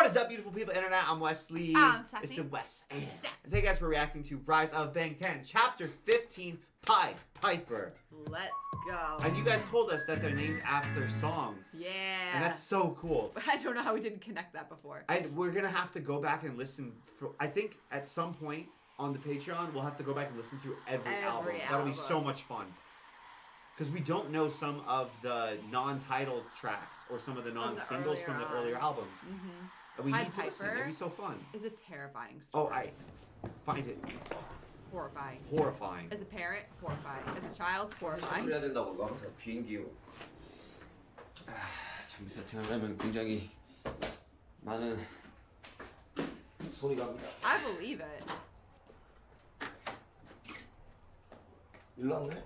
What's up, beautiful people internet? I'm Wesley. I'm Stephanie. It's the West. Steph. And today, guys, we're reacting to Rise of Bangtan, Chapter 15, Pied Piper. Let's go. And you guys told us that they're named after songs. Yeah. And that's so cool. I don't know how we didn't connect that before. We're going to have to go back and listen. I think at some point on the Patreon, we'll have to go back and listen through every album. That'll be so much fun. Because we don't know some of the non-titled tracks or some of the non-singles from the earlier albums. Mm-hmm. And we Pied need to listen. It'd be so fun. Is a terrifying story. Oh, I find it horrifying. Horrifying. As a parent, horrifying. As a child, horrifying. 해야 된다고 막 항상 비행기 장비 세팅을 하면 굉장히 많은 소리가 합니다. I believe it. 일로 왔네?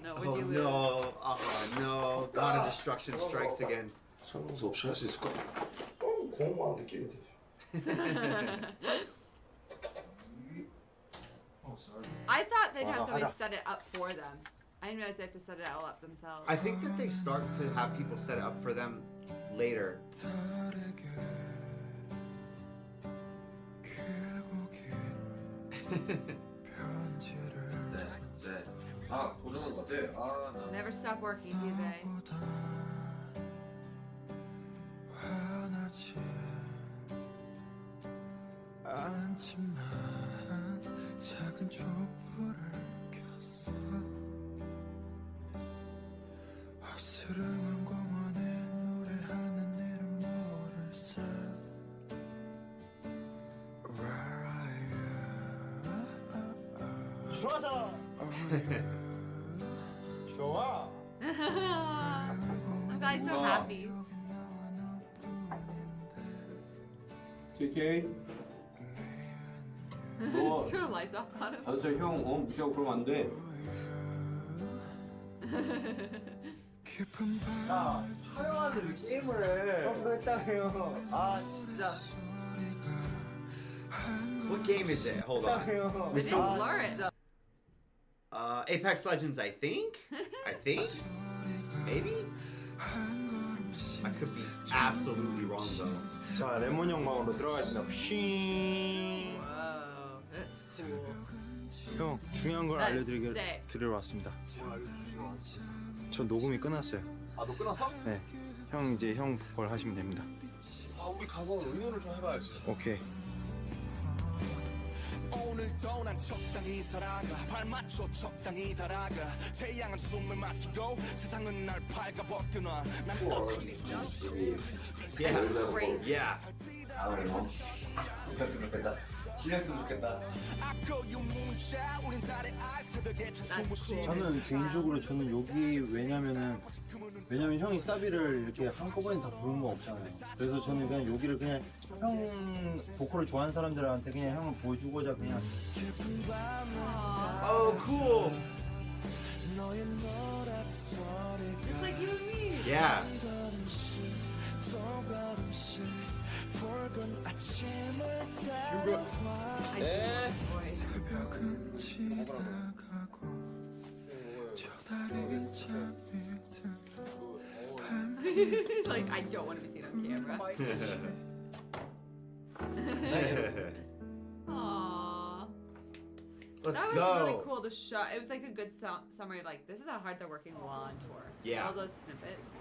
No, would you lose? no. Oh, no. God of Destruction strikes again. 설명서 없이 할 수 있을까? 공허한 느낌이 들죠. I thought they'd have somebody set it up for them. I didn't realize they have to set it all up themselves. I think that they start to have people set it up for them later. 네. 아 고정한 것 같아. 아 나. Never stop working, do they? 작은 촛불을 켰어 허스름한 공원에 노래하는 이름 모를세 Where are you? 좋아서! 좋아! I'm glad he's so happy. JK. Just turn the lights off on him. 다들 형 무시하고 그러면 안 돼. 야, 촬영하는데 게임을 해. 형도 했다며요. 아, 진짜. What game is it? Hold on. I didn't blur it. Apex Legends, I think? Maybe? I could be absolutely wrong though. 자, 레몬 형 방으로 들어가겠습니다. 쉥. Whoa, that's cool. 형 중요한 걸 That's sick. 알려드리러 왔습니다. 저 녹음이 끝났어요. 아, 너 끝났어? 네, 형 이제 형 보컬 하시면 됩니다. 아, 우리 가서 응원을 좀 해봐야지. 오케이. 오늘도 난 적당히 살아가 발 맞춰 적당히 달아가 태양은 숨을 막히고 세상은 날 밝아벗겨놔 난 Yeah. Crazy. Yeah. 이겼으면 좋겠다. 이겼으면 좋겠다. That's cool. 저는 개인적으로 여기 왜냐면 형이 사비를 이렇게 한꺼번에 다 부른 거 없잖아요. 그래서 저는 그냥 여기를 그냥 형 보컬을 좋아하는 사람들한테 그냥 형을 보여주고자 그냥. Oh, cool. Just like you and me. Yeah. I do this voice. He's like, I don't want to be seen on camera. Aww. Let's That was go. really cool to show. It was like a good summary of like, this is how hard they're working while on tour. Yeah. All those snippets.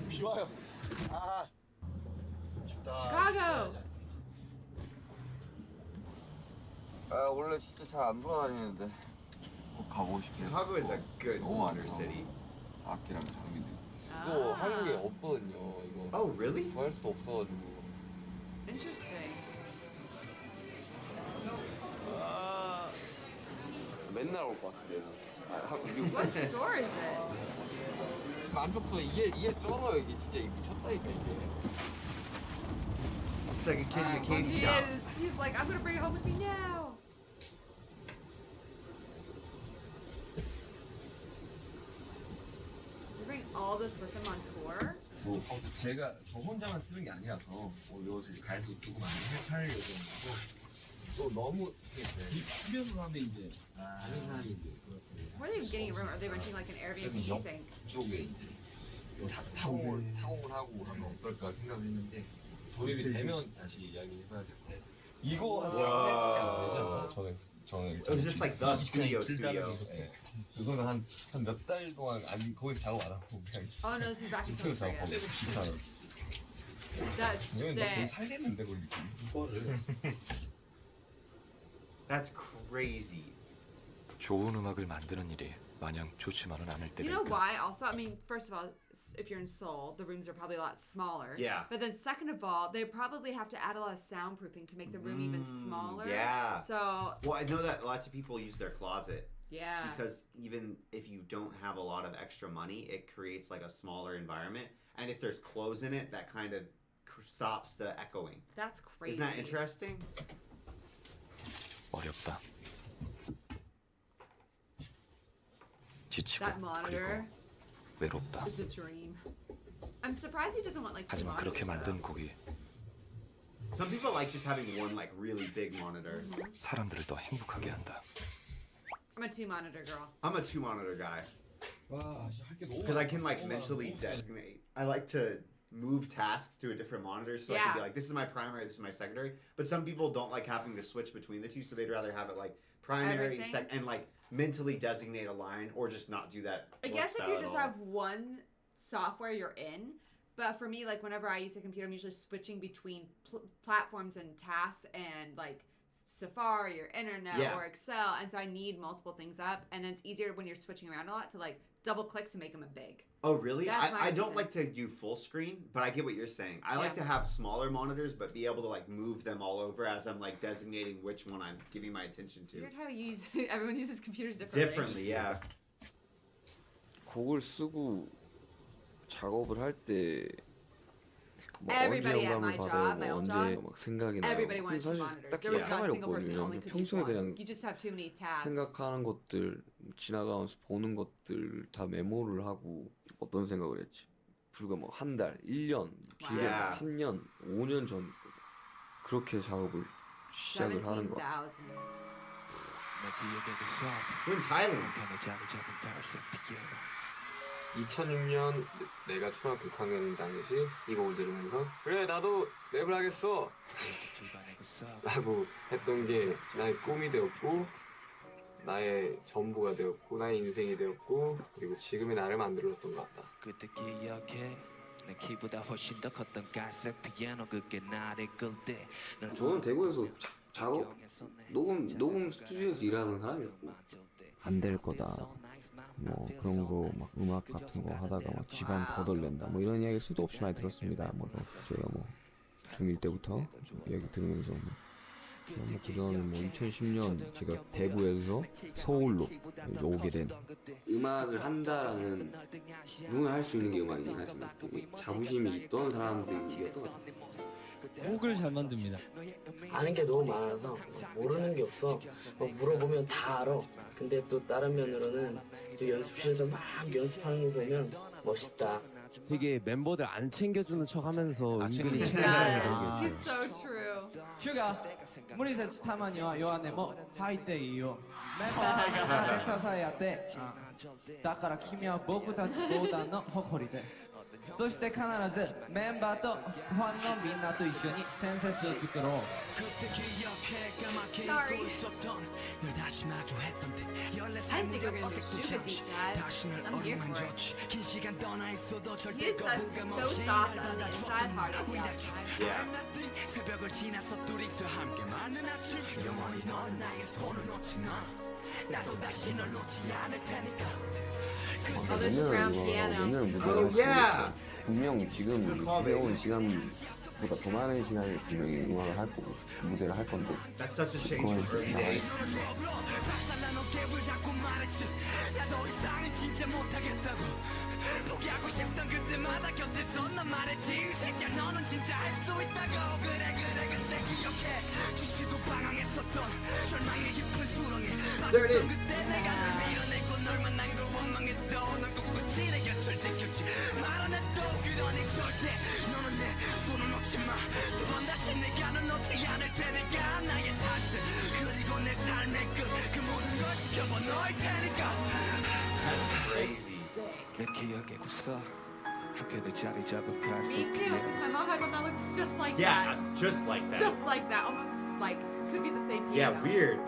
비 와요. 아, 춥다. Chicago! 아 원래 진짜 잘 안 돌아다니는데 꼭 가보고 싶네요. Chicago is a good 너무 wonder 많죠. city. 악기랑 장비들. Ah. 이거 하는 게 없거든요. 이거. Oh, really? 구할 수도 없어가지고. Interesting. 맨날 올 것 같은데. What store is it? 만족도 이게 쩔어요. 이게 진짜 미쳤다니까 이게. It's like a kid in a candy He shop. is. He's like, I'm gonna bring it home with me now. They bring all this with them on tour? 뭐 제가 저 혼자만 쓰는 게 아니라서 뭐 이것을 갈도 두고 많이 팔 예정이고 또 너무 이 출연을 하면 이제 다른 사람이 이제 Where are they getting a room? Are they renting like an Airbnb? Do you think? 쪽에 이제 타공을 하고 하면 어떨까 생각을 했는데 조립이 되면 다시 이야기해봐야 될 것 같아요. 이거 한 저는 It's just like the studio. 그거는 한 몇 달 동안 거기서 작업 안 하고 그냥 Oh no, this is back in 2층에서 South 작업하고 Korea. 귀찮아. That's 너무 sick. 살겠는데 이거를. That's crazy. 좋은 음악을 만드는 일이 마냥 좋지만은 않을 때가 You know 있다. why? Also, I mean, first of all, if you're in Seoul, the rooms are probably a lot smaller. Yeah. But then, second of all, they probably have to add a lot of soundproofing to make the room even smaller. Yeah. So Well, I know that lots of people use their closet yeah. because even if you don't have a lot of extra money, it creates like a smaller environment. And if there's clothes in it, that kind of stops the echoing. That's crazy. Isn't that interesting? 어렵다. 지치고 That monitor 그리고 외롭다. is a dream. I'm surprised he doesn't want like two 하지만 그렇게 monitors. 만든 곡이 Some people like just having one like really big monitor. 사람들을 더 행복하게 한다. I'm a two monitor girl. I'm a 2 monitor guy 와, 진짜 할게 너무 because I can like 너무 mentally 많아. designate. I like to move tasks to a different monitor so I can be Yeah. like, this is my primary, this is my secondary. But some people don't like having to switch between the two, so they'd rather have it like primary, Everything. and like mentally designate a line or just not do that. I guess if style you at just all. have one software you're in, but for me, like whenever I use a computer, I'm usually switching between platforms and tasks and like Safari or Internet Yeah. or Excel, and so I need multiple things up, and then it's easier when you're switching around a lot to like double click to make them big. Oh really? That's my I don't reason. like to do full screen, but I get what you're saying. I like to Yeah. have smaller monitors, but be able to like move them all over as I'm like designating which one I'm giving my attention to. Weird how you use everyone uses computers differently. Differently, yeah. 곡을 쓰고 작업을 할때 Everybody at my job, my old job, 막 생각이 나요. everybody wanted two 사실 monitors. 딱히 There was not a 상관이 single person 없거든요. who only could use 평소에 one. 그냥 You just have too many tabs. 생각하는 것들 지나가면서 보는 것들 다 메모를 하고 어떤 생각을 했지. 불과 뭐 한 달, 1년, 길게 Wow. 3년, 5년 전 그렇게 작업을 시작을 하는 것 같아요. 17,000. We're in Thailand. 2006년 내가 초등학교 6학년인 당시 이 곡을 들으면서 그래 나도 랩을 하겠어 라고 했던 게 나의 꿈이 되었고 나의 전부가 되었고 나의 인생이 되었고 그리고 지금의 나를 만들어줬던 것 같다. 그때 기억해 내 키보다 훨씬 더 컸던 갈색 피아노 그게 나를 끌때 저는 대구에서 작업 녹음 스튜디오에서 일하는 사람이었고 안 될 거다. 뭐 그런 거 막 음악 같은 거 하다가 막 집안 거덜낸다. 뭐 이런 이야기 수도 없이 많이 들었습니다. 뭐 제가 뭐 중1 때부터 이야기 들으면서 그다음에 뭐 2010년 제가 대구에서 서울로 오게 된 음악을 한다라는 누구나 할 수 있는 게 음악이긴 하지만 되게 자부심이 있던 사람들이었던 것 같아요. 곡을 잘 만듭니다. 아는 게 너무 많아서 모르는 게 없어. 물어보면 다 알아. 근데 또 다른 면으로는 또 연습실에서 막 연습하는 거 보면 멋있다. 되게 멤버들 안 챙겨주는 척하면서 은근히 Yes, 챙겨주는 그런 게 it's 있어요. so true. シュガー無理せずたまには弱音も吐いていいよメンバーが支え合ってだから君は僕たちボーダーの誇りですそして必ずメンバーとファンのみんなと一緒に伝説を作ろう Sorry. I think we're gonna shoot a deep dive. I'm here for it. He is so soft on the inside, hard on the outside. Yeah. 새벽을 지나서 둘이서 함께만은 아침 영원히 넌 나의 손을 놓지 마 나도 다시 널 놓지 않을 테니까 Oh, there's the ground piano. Oh yeah. 분명 지금 배운 시간보다 더 많은 시간을 분명히 음악을 할 거고 무대를 할 건데 That's such a change from early days. 나도 이상은 진짜 못하겠다고 포기하고 싶던 그때마다 곁에서 난 말했지 새끼야 너는 진짜 할 수 있다고 그래 그때 기억해 주시도 방황했었던 절망의 깊은 수렁에 빠졌던 그때 내가 널 밀어내고 널 만난 거 원망했던 널 꿋꿋이 내 곁을 지켰지 말 안 해도 그러니 절대 너는 내 손을 놓지 마 두 번 다시 내가 널 놓지 않을 테니까 나의 탈세 그리고 내 삶의 끝 그 모든 걸 지켜봐 너일 테니까 내 기억에 굳어 함께 자리 잡은 Me 갈색 too, because my mom had one that looks just like Yeah, that. just like that. Just like that. Almost like, could be the same Yeah, piano. weird.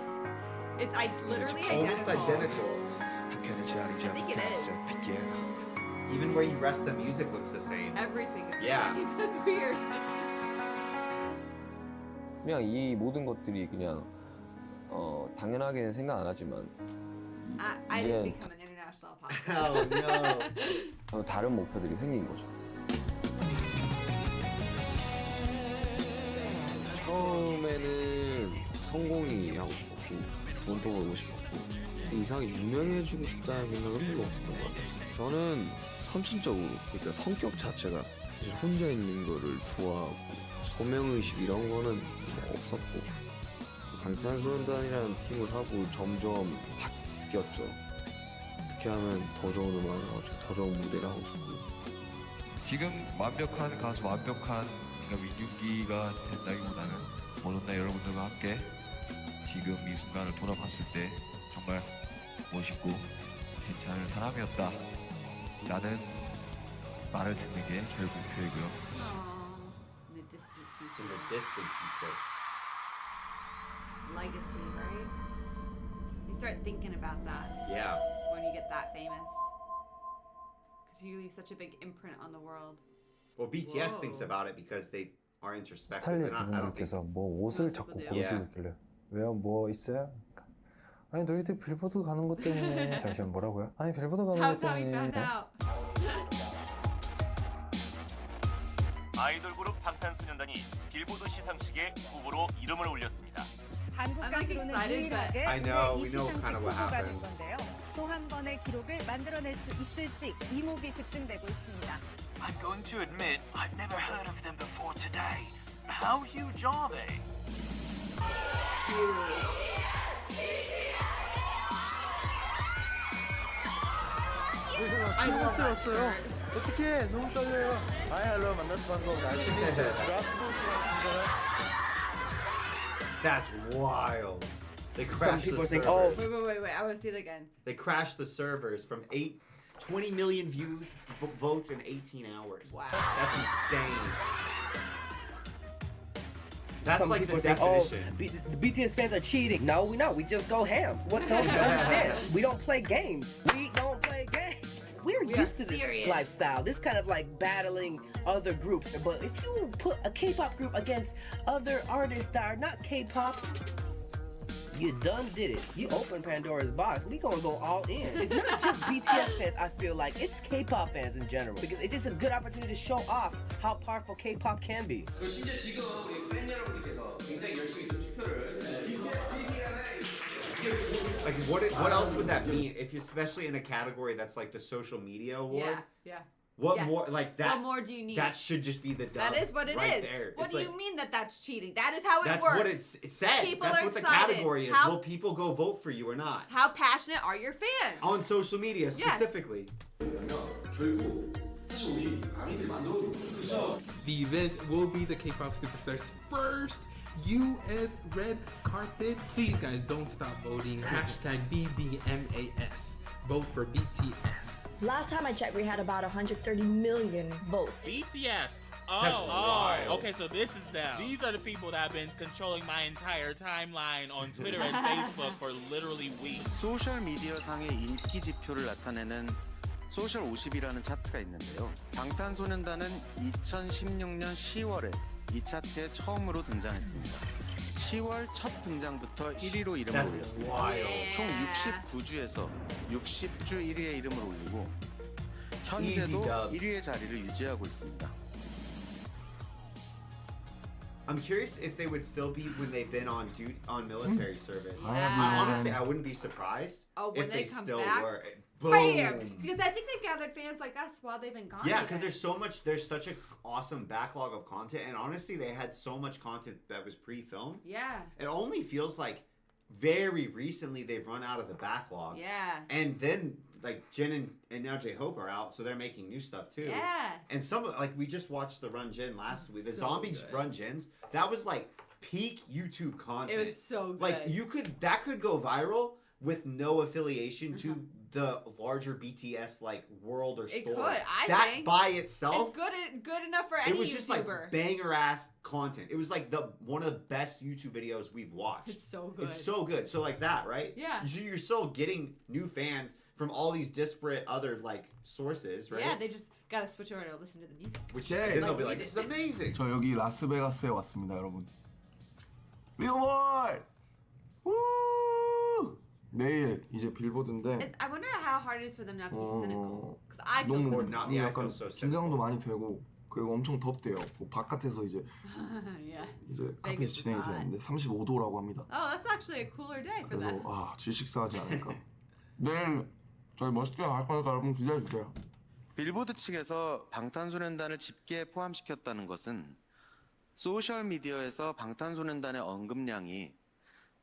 It's literally Almost identical. identical. I think it is. Even where you rest the music looks the same. Everything is the Yeah. same. That's weird. 그냥 이 모든 것들이 그냥 당연하게는 생각 안 하지만 I didn't 이제 become an international pop star. Oh no. 다른 목표들이 생긴 거죠. 처음에는 성공이 하고 싶었고 돈도 벌고 싶었고 이상하게 유명해지고 싶다는 생각은 별로 없었던 것 같았어요. 저는 선천적으로 그러니까 성격 자체가 사실 혼자 있는 거를 좋아하고 소명의식 이런 거는 없었고 방탄소년단이라는 팀을 하고 점점 바뀌었죠. 어떻게 하면 더 좋은 음악을 하고 싶고 더 좋은 무대를 하고 싶고 지금 완벽한 가수, 완벽한 민윤기가 된다기보다는 모든 날 여러분들과 함께 지금 이 순간을 돌아봤을 때 정말 멋있고 괜찮은 사람이었다 라는 말을 듣는 게 저의 목표이고요. In the distant In future. the distant future. Legacy, right? You start thinking about that Yeah. when you get that famous. Because you leave such a big imprint on the world. Well, BTS Whoa. thinks about it because they are introspective. 스타일리스트 They're not- I don't think- 분들께서 뭐 옷을 자꾸 Yeah. 고르시고 있길래 왜요? 뭐 있어요? 아니 너희들 빌보드 가는 것 때문에 잠시만 뭐라고요? 아니 빌보드 가는 것 How's how we found 때문에 out? 아이돌 그룹 방탄소년단이 빌보드 시상식에 후보로 이름을 올렸습니다. 한국 I'm like 가수로는 excited, 유일하게 I know, 이 we know 시상식 kind of what 후보가 된 happened. 건데요. 또 한 번의 기록을 만들어낼 수 있을지 이목이 집중되고 있습니다. I'm going to admit I've never heard of them before today. How huge are they? 아 왔어요. 어떻게 너무 떨려요. 아이 할로 만나서 반가워. That's wild. They crashed the people think, servers. Wait. I want to see it again. They crashed the servers from 20 million views, votes in 18 hours. Wow. That's insane. That's Some like people the think, definition. the BTS fans are cheating. No, we just go ham. What don't you understand? We don't play games. We don't play games. We're We are used to this serious. lifestyle. This kind of like battling other groups. But if you put a K-pop group against other artists that are not K-pop, you done did it. You open Pandora's box. We gonna go all in. It's not just BTS fans, I feel like. It's K-pop fans in general. Because it's just a good opportunity to show off how powerful K-pop can be. 심지어 지금 우리 팬 여러분들께서 굉장히 열심히 또 투표를 Like what else would that mean if you, especially in a category that's like the social media award? Yeah. What Yes. more like that? What more do you need? That should just be the dub. That is what it right is. There. What It's do like, you mean that that's cheating? That is how it That's works. what it said. People That's are what the excited. category is. How- Will people go vote for you or not? How passionate are your fans? On social media Yes. specifically. The event will be the K-pop superstars' first U.S. red carpet. Please, guys, don't stop voting. Hashtag BBMAS. Vote for BTS. Last time I checked, we had about 130 million votes. BTS. That's wild. Okay, so this is them. These are the people that have been controlling my entire timeline on Twitter and Facebook for literally weeks. 소셜 미디어상의 인기 지표를 나타내는 소셜 50이라는 차트가 있는데요. 방탄소년단은 2016년 10월에 이 차트에 처음으로 등장했습니다. 10월 첫 등장부터 1위로 이름을 That's 올렸습니다. wild. 총 69주에서 60주 1위에 이름을 올리고 현재도 Easy dub. 1위의 자리를 유지하고 있습니다. I'm curious if they would still be when they've been on military service. Yeah. Honestly, I wouldn't be surprised When if they they come still back? were. Boom. Bam! Because I think they've gathered fans like us while they've been gone. Yeah, even. because there's such an awesome backlog of content, and honestly, they had so much content that was pre-filmed. Yeah. It only feels like very recently they've run out of the backlog. Yeah. And then like Jin and now J-Hope are out, so they're making new stuff too. Yeah. And some like we just watched the Run Jin last week. The So zombie good. Run Jins, that was like peak YouTube content. It was so good. Like that could go viral with no affiliation to the larger BTS like world or story. It could. I that think by itself, it's good enough for any YouTuber. It was just like banger ass content. It was like one of the best YouTube videos we've watched. It's so good. It's so good. So like that, right? Yeah. So you're still getting new fans from all these disparate other like sources, right? Yeah, they just gotta switch over to listen to the music. Which then they'll be like, this is amazing. 저 여기 라스베가스에 왔습니다, 여러분. 빌보드! 우! 내일 이제 빌보드인데. I wonder how hard it is for them not to be cynical. Because I feel 너무 cynical. 약간 긴장도 많이 되고 그리고 엄청 덥대요. 뭐 바깥에서 이제 yeah. 이제 카페에서 진행이 되는데 35도라고 합니다. Oh, that's actually a cooler day for 그래서 them. 질식사하지 않을까. 내일 저희 멋있게 할 거니까 여러분 기대해 주세요. 빌보드 측에서 방탄소년단을 집계에 포함시켰다는 것은 소셜미디어에서 방탄소년단의 언급량이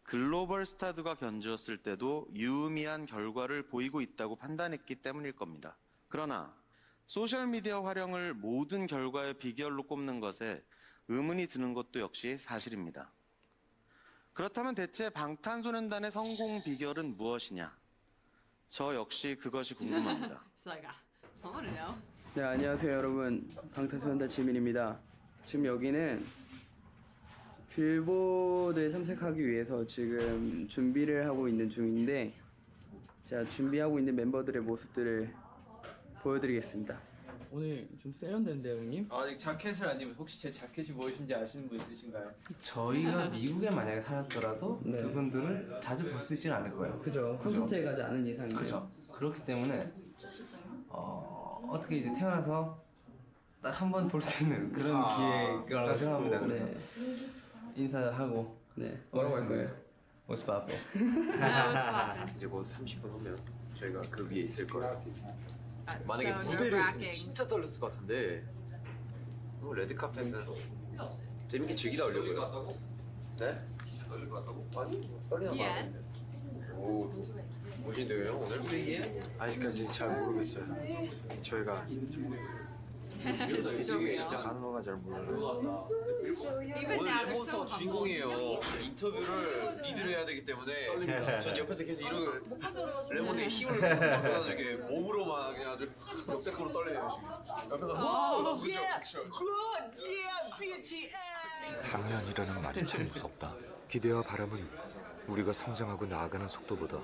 글로벌 스타들과 견주었을 때도 유의미한 결과를 보이고 있다고 판단했기 때문일 겁니다. 그러나 소셜미디어 활용을 모든 결과의 비결로 꼽는 것에 의문이 드는 것도 역시 사실입니다. 그렇다면 대체 방탄소년단의 성공 비결은 무엇이냐? 저 역시 그것이 궁금합니다. It's like, I want to know. 네, 안녕하세요 여러분. 방탄소년단 지민입니다. 지금 여기는 빌보드에 참석하기 위해서 지금 준비를 하고 있는 중인데 제가 준비하고 있는 멤버들의 모습들을 보여드리겠습니다. 오늘 좀 세련된데요, 형님? 아직 자켓을 안 입어서 혹시 제 자켓이 무엇인지 아시는 분 있으신가요? 저희가 미국에 만약에 살았더라도 네. 그분들을 자주 볼 수 있지는 않을 거예요. 그죠. 콘서트에 가지 않은 이상이요. 그죠. 그렇기 때문에 어떻게 이제 태어나서 딱 한 번 볼 수 있는 그런 기회라고 생각합니다. 그래서 인사하고 뭐라고 할 거예요? What's up? 이제 곧 30분 후면 저희가 그 위에 있을 거예요. 만약에 so 무대를 했으면 nerve-wracking. 진짜 떨렸을 것 같은데 레드카펫은 재밌게 즐기다 오려고요. 네? 떨릴 것 같다고? 아니 떨리나 봐. 오, 오신대요 형 오늘? 아직까지 잘 모르겠어요. 저희가 진짜 가는 거가 잘 몰라요. 오늘 레몬스터 주인공이에요. 인터뷰를 리드를 해야 되기 때문에 전 옆에서 계속 이런 레몬의 힘을 받아서 이렇게 몸으로 막 그냥 아주 역대급으로 떨리네요 지금. 옆에서 당연이라는 말이 참 무섭다. 기대와 바람은 우리가 성장하고 나아가는 속도보다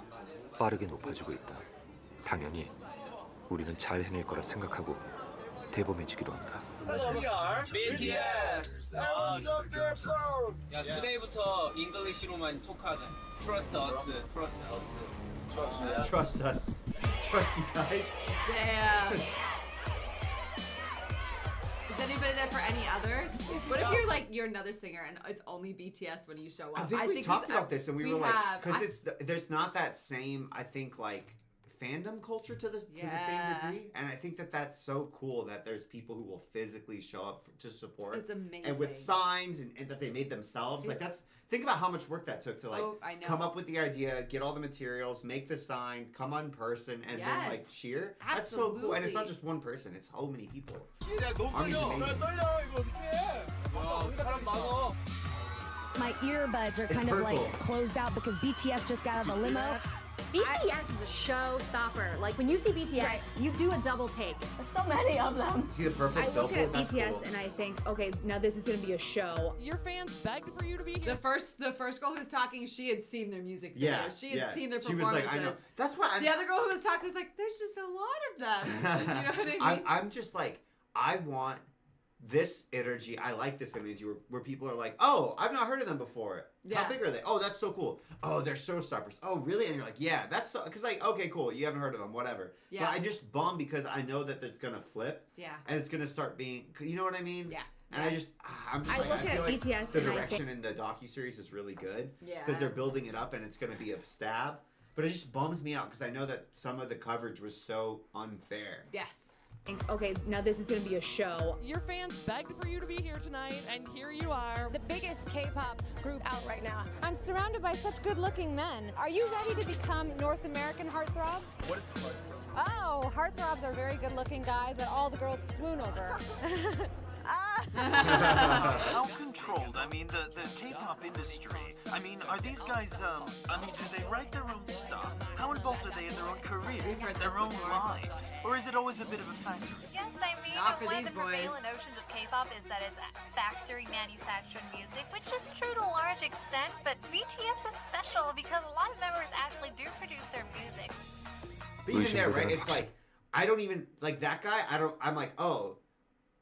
빠르게 높아지고 있다. 당연히 우리는 잘 해낼 거라 생각하고 대범해지기로 한다. BTS! 야, 투데이부터 잉글리시로만 토크하자. Trust us, trust us. Trust us. Trust you guys. Damn. Is anybody there for any others? What if you're another singer and it's only BTS when you show up? I think we talked about this and we were like, because there's not that same, I think, like fandom culture to the same degree, and I think that's so cool that there's people who will physically show up to support. It's amazing. And with signs and that they made themselves. Like think about how much work that took to come up with the idea, get all the materials, make the sign, come on person, and then like cheer. Absolutely. That's so cool, and it's not just one person; it's so many people. Army's amazing. My earbuds are kind of like closed out because BTS just got out of the limo. BTS is a showstopper. Like when you see BTS, you do a double take. There's so many of them. See the purple I look billboard? at That's BTS cool. and I think, okay, now this is gonna be a show. Your fans begged for you to be here. The first girl who was talking, she had seen their music videos. Yeah, She had seen their She was performances. like, I know. That's why the other girl who was talking was like, there's just a lot of them. You know what I mean? I'm just like, I want this energy. I like this energy where people are like, oh, I've not heard of them before. Yeah. How big are they? Oh, that's so cool. Oh, they're showstoppers. Oh, really? And you're like, yeah, that's so, because like, okay, cool. You haven't heard of them, whatever. Yeah. But I just bum because I know that it's going to flip. Yeah. And it's going to start being, you know what I mean? Yeah. And I just, I'm just I like, look I feel at like BTS the and I direction think- in the docuseries is really good. Yeah. Because they're building it up and it's going to be a stab. But it just bums me out because I know that some of the coverage was so unfair. Yes. Okay, now this is gonna be a show. Your fans begged for you to be here tonight, and here you are. The biggest K-pop group out right now. I'm surrounded by such good-looking men. Are you ready to become North American heartthrobs? What is heartthrob? Oh, heartthrobs are very good-looking guys that all the girls swoon over. How controlled? I mean, the K-pop industry. I mean, are these guys, do they write their own stuff? How involved are they in their own career, their own lives? Or is it always a bit of a factor? Yes, I mean, one of the prevailing notions of K-pop is that it's factory manufactured music, which is true to a large extent, but BTS is special because a lot of members actually do produce their music. But even there, right, it's like, I don't even, like that guy, I'm like, oh,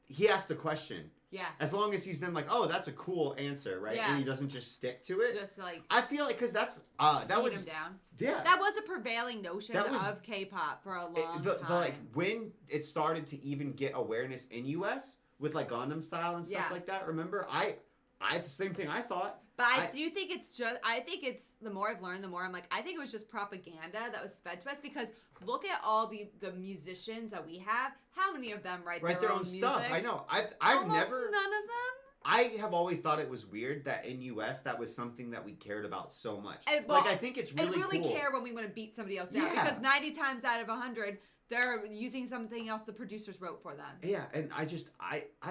he asked the question. Yeah. As long as he's then like, oh, that's a cool answer, right? Yeah. And he doesn't just stick to it. Just like I feel like because that's that was him down. Yeah. That was a prevailing notion That was- of K-pop for a long the, time. like when it started to even get awareness in US with like Gangnam Style and stuff Yeah. like that. Remember, I the same thing I thought. But I do think it's just, I think it's, the more I've learned, the more I'm like, I think it was just propaganda that was fed to us because look at all the musicians that we have. How many of them write their own stuff? music? I know. I've Almost never. none of them. I have always thought it was weird that in US that was something that we cared about so much. Well, like I think it's really I really cool. care when we want to beat somebody else down Yeah. because 90 times out of 100 they're using something else the producers wrote for them. Yeah, and I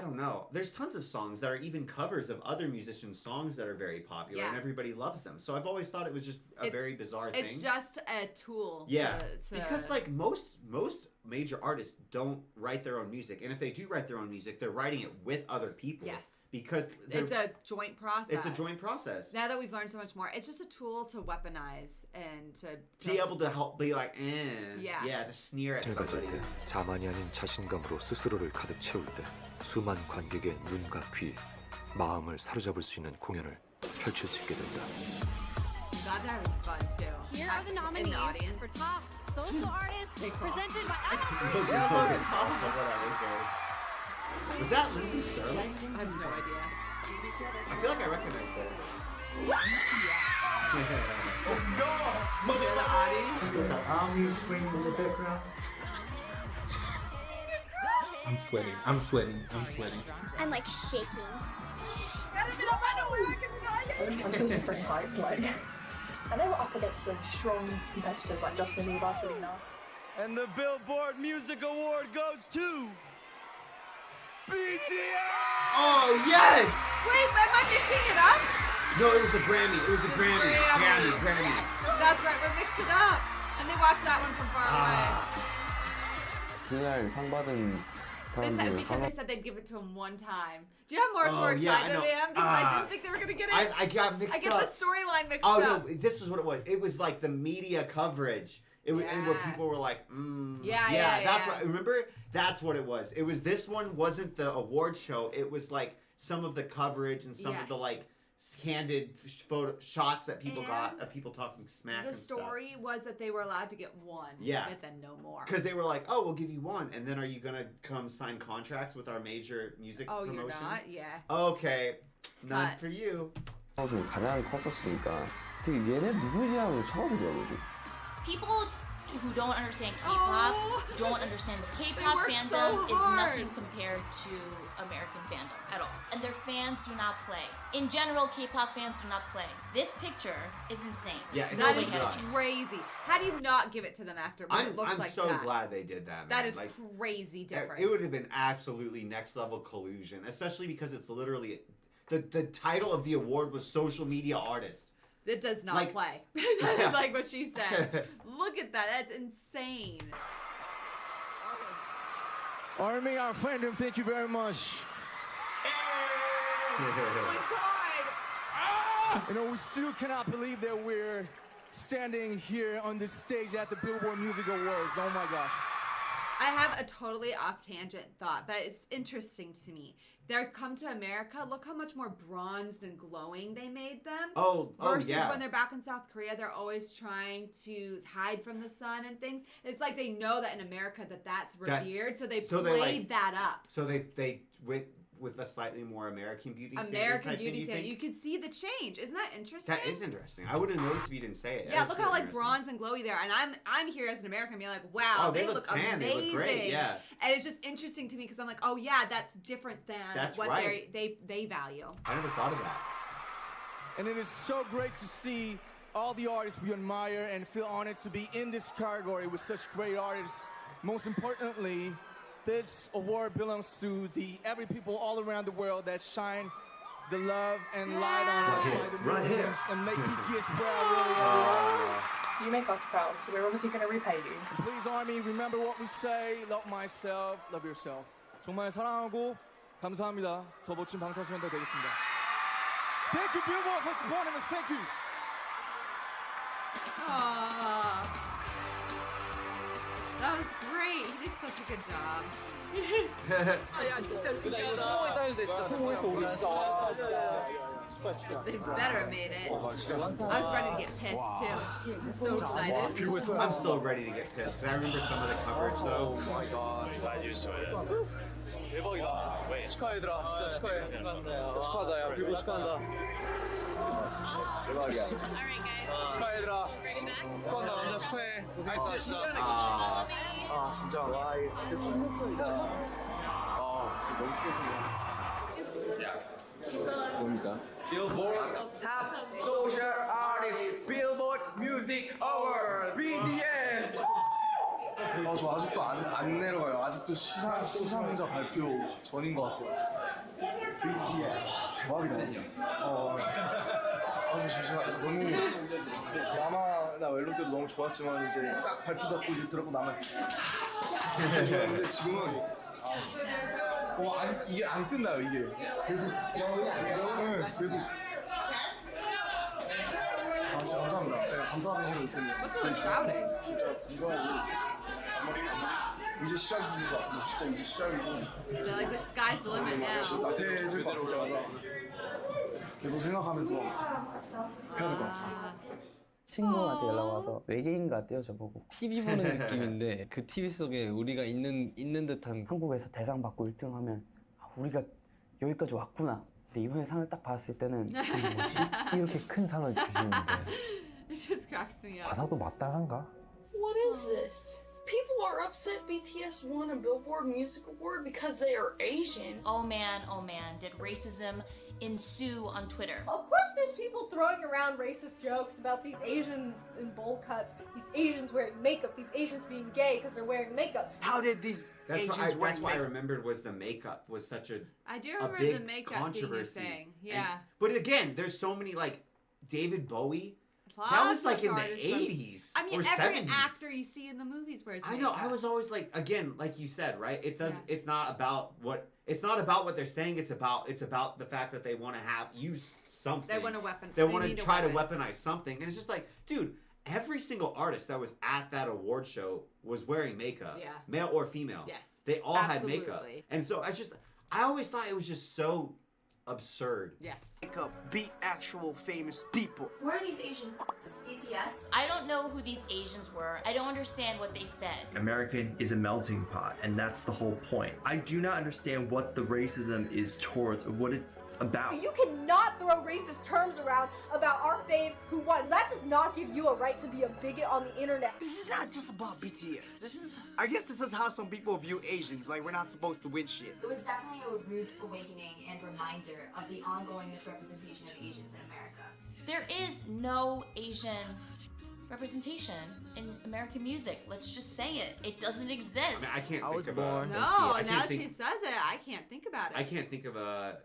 don't know. There's tons of songs that are even covers of other musicians' songs that are very popular, and Yeah. everybody loves them. So I've always thought it was just a very bizarre thing. It's just a tool. Yeah, to because like most major artists don't write their own music, and if they do write their own music, they're writing it with other people. Yes. Because it's a joint process. It's a joint process. Now that we've learned so much more, it's just a tool to weaponize and to be able to help be like, Yeah. to sneer at 밝아질 somebody. 때 자만이 아닌 자신감으로 스스로를 가득 채울 때 수많은 관객의 눈과 귀, 마음을 사로잡을 수 있는 공연을 펼칠 수 있게 된다. Glad they're having fun too. Here are the In nominees the audience. for top social artist presented by Was that Lindsay Sterling? I have no idea. I feel like I recognize that. Let's go! Motherfucker! Arms swinging in the background. I'm sweating. I'm sweating. I'm sweating. I'm like shaking. I'm so super hyped, like. And they were up against some strong competitors like Justin Bieber, Selena. And the Billboard Music Award goes to BTS! Oh yes! Wait, am I mixing it up? No, it was the Grammy. It was the Grammy. Grammy. That's right, we mixed it up. And they watched that one from far 그날 상 받은 away. They said, 사람들 because they said they'd give it to him one time. Do you know how much more Oh, yeah, excited I know. I am? Because I didn't think they were going to get it. I got mixed I get up. the storyline mixed Oh up. no, this is what it was. It was like the media coverage. It was and where Yeah. people were like, Yeah, that's yeah. what. Remember, that's what it was. It was this one wasn't the award show. It was like some of the coverage and some of the Yes. like candid photo shots that people got And of people talking smack. The and stuff. story was that they were allowed to get one. Yeah. But then no more. Because they were like, oh, we'll give you one, and then are you gonna come sign contracts with our major music Oh, promotion? you're not? Yeah. Okay, none Cut. for you. 좀 가장 컸었으니까 되게 얘네 누구지 하고 처음이더라고요. People who don't understand K-pop don't understand the K-pop work fandom so is hard. nothing compared to American fandom at all. And their fans do not play. In general, K-pop fans do not play. This picture is insane. Yeah, it's That really is nuts. crazy. How do you not give it to them after when it looks I'm like so that? glad they did that. That man. is like, crazy difference. It would have been absolutely next level collusion, especially because it's literally the title of the award was social media artist. It does not Like- play. That is like what she said. Look at that. That's insane. Army, our fandom, thank you very much. You know, we still cannot believe that we're standing here on this stage at the Billboard Music Awards. Oh my gosh. I have a totally off tangent thought, but it's interesting to me. They've come to America. Look how much more bronzed and glowing they made them. Oh, versus yeah. when they're back in South Korea, they're always trying to hide from the sun and things. It's like they know that in America that's revered, so they played that up. So they went with a slightly more American beauty standard American type beauty thing, standard. you You think? can see the change. Isn't that interesting? That is interesting. I would have noticed if you didn't say it. Yeah, That is look how really like interesting. bronze and glowy there, and I'm here as an American being like, wow, Oh, they look tan, amazing. they look great, yeah. And it's just interesting to me because I'm like, oh yeah, that's different than That's what right. they value. I never thought of that. And it is so great to see all the artists we admire and feel honored to be in this category with such great artists. Most importantly, This award belongs to the every people all around the world that shine the love and light on us by the millions and make BTS proud, really, everyone. You make us proud, so we're obviously going to repay you. And please, Army, remember what we say. Love myself, love yourself. 정말 사랑하고 감사합니다. 더 멋진 방탄소년단 되겠습니다. Thank you, Billboard, for supporting us. Thank you. That was great. He did such a good job. They better have made it. I was ready to get pissed too. I'm so excited. I'm still ready to get pissed because I remember some of the coverage though. Oh my god. 대박이다. 축하해 얘들아. 진짜 축하해. 진짜 축하하다. 야, 빌보드 축하한다. 대박이야. 축하해 얘들아. 축하한다. 남자 축하해. 고생했다 진짜. 진짜 와 이거 진짜 충격적이다. 진짜 너무 충격적이야. 뭡니까? Billboard Top Social Artist Billboard Music Awards BTS. 저 아직도 안 내려가요. 아직도 수상자 발표 전인 것 같아요. 대박이다. 진짜 너무 야마나 웰룸 때도 너무 좋았지만 이제 딱 발표받고 이제 들어보고 나면 근데 지금은 이게 안 끝나요 이게 계속 계속 진짜 감사합니다. 네, 감사하다는 걸 못했네요. What's all the shouting? 진짜 이거 이제 시작인 것 같아요. 진짜 이제 시작이고. They're like the sky's the limit now. 나태해질 것 같아요. 계속 생각하면서 해야 될 것 같아요. 친구한테 연락 와서 외계인 같대요 저보고. TV 보는 느낌인데 그 TV 속에 우리가 있는 듯한. 한국에서 대상 받고 1등하면 우리가 여기까지 왔구나. 근데 이번에 상을 딱 받았을 때는 뭐지? 이렇게 큰 상을 주시는데 It just cracks me up. 받아도 마땅한가? What is this? People are upset BTS won a Billboard Music Award because they are Asian. Oh man, did racism ensue on Twitter? Of course there's people throwing around racist jokes about these Asians in bowl cuts, these Asians wearing makeup, these Asians being gay because they're wearing makeup. How did these Asians wear That's what I makeup? remember was the makeup was such a I do remember big the makeup controversy. being a thing. Yeah. But again, there's so many like David Bowie. Lots That was like of in the artists 80s I mean, or every 70s. actor you see in the movies wears I know. makeup. I was always like, again, like you said, right? It does. Yeah. It's not about what they're saying. It's about the fact that they want to use something. They want to weapon. They want to try to weaponize something, and it's just like, dude, every single artist that was at that award show was wearing makeup, male or female. Yes. They all had makeup, and so I always thought it was just so absurd. Yes. Makeup beat actual famous people. Who are these Asian folks? BTS? I don't know who these Asians were. I don't understand what they said. American is a melting pot, and that's the whole point. I do not understand what the racism is towards, or what it's about. You cannot throw racist terms around about our faves who won. That does not give you a right to be a bigot on the internet. This is not just about BTS. I guess this is how some people view Asians, like we're not supposed to win shit. It was definitely a rude awakening and reminder of the ongoing misrepresentation of Asians in America. There is no Asian representation in American music. Let's just say it. It doesn't exist. I mean, I can't. I was think born. Of No, now that she says it, I can't think about it. I can't think of a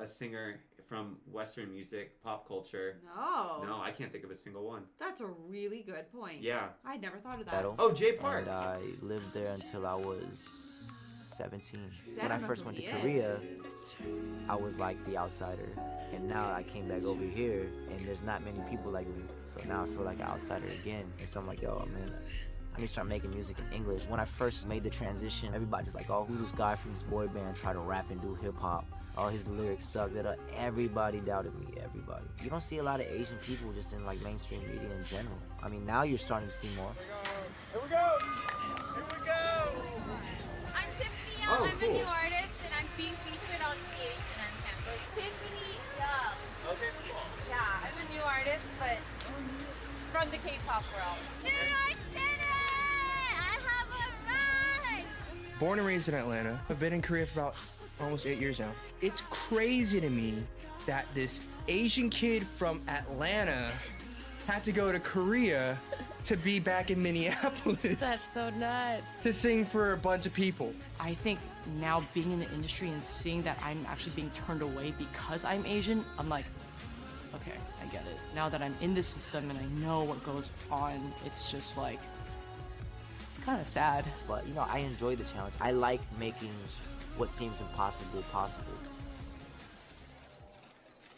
singer from Western music, pop culture. No, I can't think of a single one. That's a really good point. Yeah. I'd never thought of that. Oh, Jay Park. And I lived there until I was 17. When I first went to Korea, I was like the outsider. And now I came back over here, and there's not many people like me. So now I feel like an outsider again. And so I'm like, yo, man, I need to start making music in English. When I first made the transition, everybody's like, oh, who's this guy from this boy band try to rap and do hip hop? All his lyrics suck. Everybody doubted me, everybody. You don't see a lot of Asian people just in like mainstream media in general. I mean, now you're starting to see more. Here we go! Here we go! I'm Tiffany. I'm a new artist, and I'm being featured on the Asian on campus. Tiffany, yeah. Okay, cool. Yeah, I'm a new artist, but from the K-pop world. New York City! I have arrived! Born and raised in Atlanta. I've been in Korea for about almost 8 years now. It's crazy to me that this Asian kid from Atlanta had to go to Korea to be back in Minneapolis. That's so nuts. To sing for a bunch of people. I think now being in the industry and seeing that I'm actually being turned away because I'm Asian, I'm like, okay, I get it. Now that I'm in this system and I know what goes on, it's just like kind of sad. But you know, I enjoy the challenge. I like making what seems impossible possible.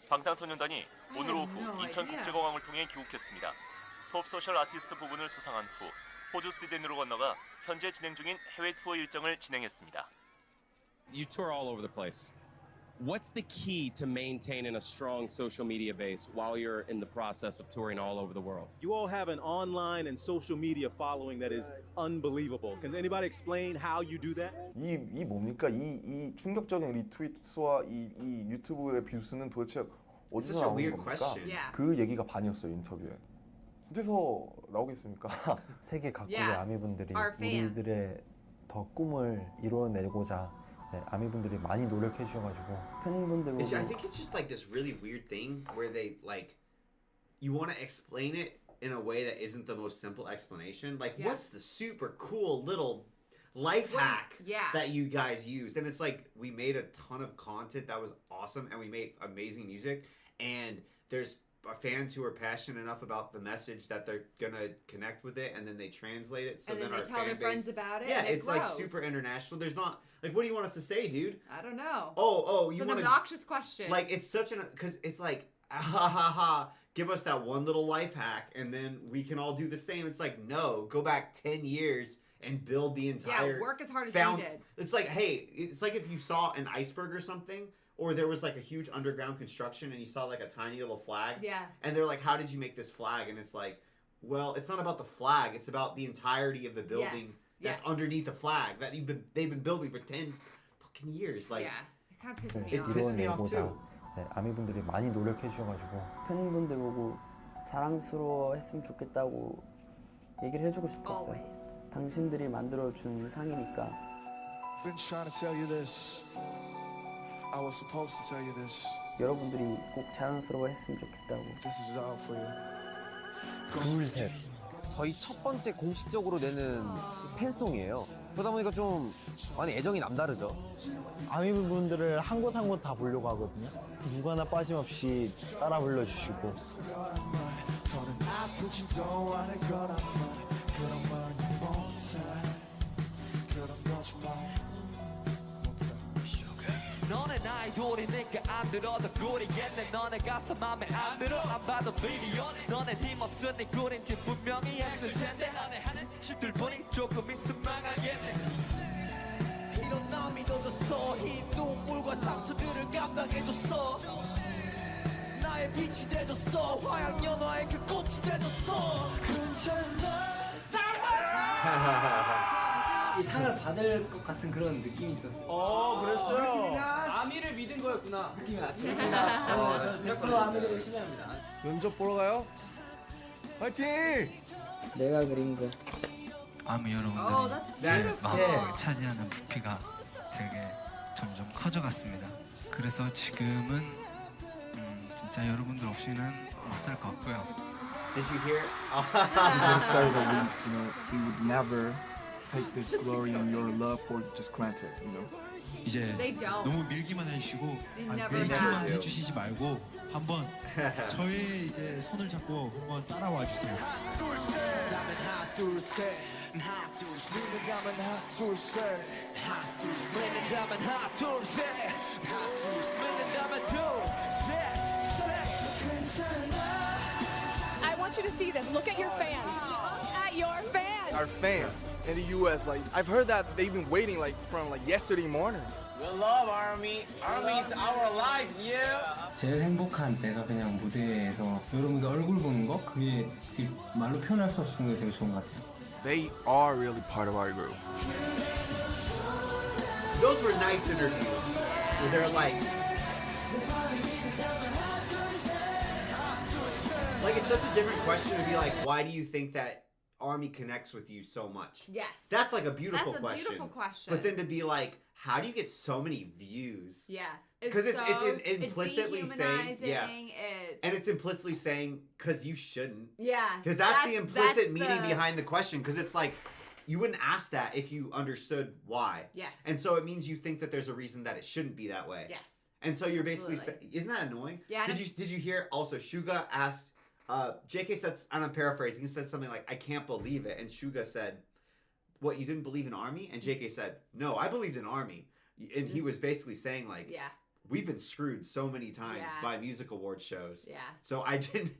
방탄소년단이 오늘 오후 인천 국제공항을 통해 귀국했습니다. 톱 소셜 아티스트 부분을 수상한 후 호주 시드니로 건너가 현재 진행 중인 해외 투어 일정을 진행했습니다. You tour all over the place. What's the key to maintaining a strong social media base while you're in the process of touring all over the world? You all have an online and social media following that is unbelievable. Can anybody explain how you do that? 이 뭡니까? 이 충격적인 리트윗 수와 이 유튜브의 뷰수는 도대체 어디서 나오는 겁니까? 그 얘기가 반이었어요, 인터뷰에. 어디서 나오겠습니까? 세계 각국의 아미분들이 우리들의 더 꿈을 이뤄내고자 아미분들이 많이 노력해 주셔가지고 팬분들 I think it's just like this really weird thing where they like you want to explain it in a way that isn't the most simple explanation. Like what's the super cool little life hack that you guys used? And it's like we made a ton of content that was awesome and we made amazing music and there's fans who are passionate enough about the message that they're gonna connect with it and then they translate it so and then our they tell their friends about it. Yeah, and it's like super international. There's not like what do you want us to say, dude? I don't know. You it's want an obnoxious question. Like it's such an because it's like ha ha ha. Give us that one little life hack and then we can all do the same. It's like no, go back 10 years and build the entire. Yeah, work as hard as you did. It's like hey, it's like if you saw an iceberg or something. Or there was like a huge underground construction and you saw like a tiny little flag. Yeah. And they're like, how did you make this flag? And it's like, well, it's not about the flag. It's about the entirety of the building that's underneath the flag that they've been building for 10 fucking years. Like, it kind of pisses me it off. pisses me off too. 아미분들이 많이 노력해 주셔가지고 팬분들 보고 자랑스러워했으면 좋겠다고 얘기를 해주고 싶었어요. 당신들이 만들어준 상이니까. Been trying to tell you this. I was supposed to tell you this. 여러분들이 꼭 자랑스러워했으면 좋겠다고. This is all for you. 둘, 셋. 저희 첫 번째 공식적으로 내는 팬송이에요. 그러다 보니까 좀 많이 애정이 남다르죠. 아미분들을 한 곳 한 곳 다 보려고 하거든요. 누구 하나 빠짐없이 따라 불러주시고. 너네 아이돌이니까 안 들어도 꿀이겠네. 너네 가서 맘에 안 들어 안 봐도 미디어. 너네 힘없으니 꿀인지 분명히 했을 텐데 너네 하는 짓들 보니 조금 있으면 망하겠네. 이런 나 믿어줬어. 흰 눈물과 상처들을 감당해줬어. 나의 빛이 돼줬어. 화양연화의 그 꽃이 돼줬어. 괜찮아. 이 상을 받을 것 같은 그런 느낌이 있었어요. 그랬어요? 아미를 믿은 거였구나. 느낌이 났어요. 저는 100% 아미를 신뢰합니다. 면접 보러 가요? 파이팅! 내가 그린 거. 아미 여러분들이 제 마음속에 차지하는 부피가 되게 점점 커져갔습니다. 그래서 지금은 진짜 여러분들 없이는 못 살 것 같고요. Did you hear? I'm sorry that we would never take this glory and your love for just granted, you know. 이제 너무 밀기만 해주시고 밀기만 해주시지 말고 한번 저의 이제 손을 잡고 한번 따라와 주세요. 하나 둘 셋 하나 둘 셋 하나 둘 셋 하나 둘 셋 하나 둘 셋 I want you to see this. Look at your fans. At your fans. Our fans in the U.S. like I've heard that they've been waiting like from like yesterday morning. We love Army. Army is our life, yeah. 제일 행복한 때가 그냥 무대에서 여러분들 얼굴 보는 거 그게 말로 표현할 수 없는 게 되게 좋은 것 같아요. They are really part of our group. Those were nice interviews. Where they're like it's such a different question to be like, why do you think that Army connects with you so much? Yes. That's like a beautiful question. That's a beautiful question. But then to be like, how do you get so many views? Yeah. Because it's implicitly saying, it's... and it's implicitly saying, because you shouldn't. Yeah. Because that's the implicit meaning behind the question. Because it's like, you wouldn't ask that if you understood why. Yes. And so it means you think that there's a reason that it shouldn't be that way. Yes. And so you're basically saying, isn't that annoying? Yeah. Did you hear also Suga asked, JK said, and I'm paraphrasing, he said something like, I can't believe it. And Suga said, what, you didn't believe in Army? And JK said, no, I believed in Army. And he was basically saying like, we've been screwed so many times by music award shows. Yeah. So I didn't,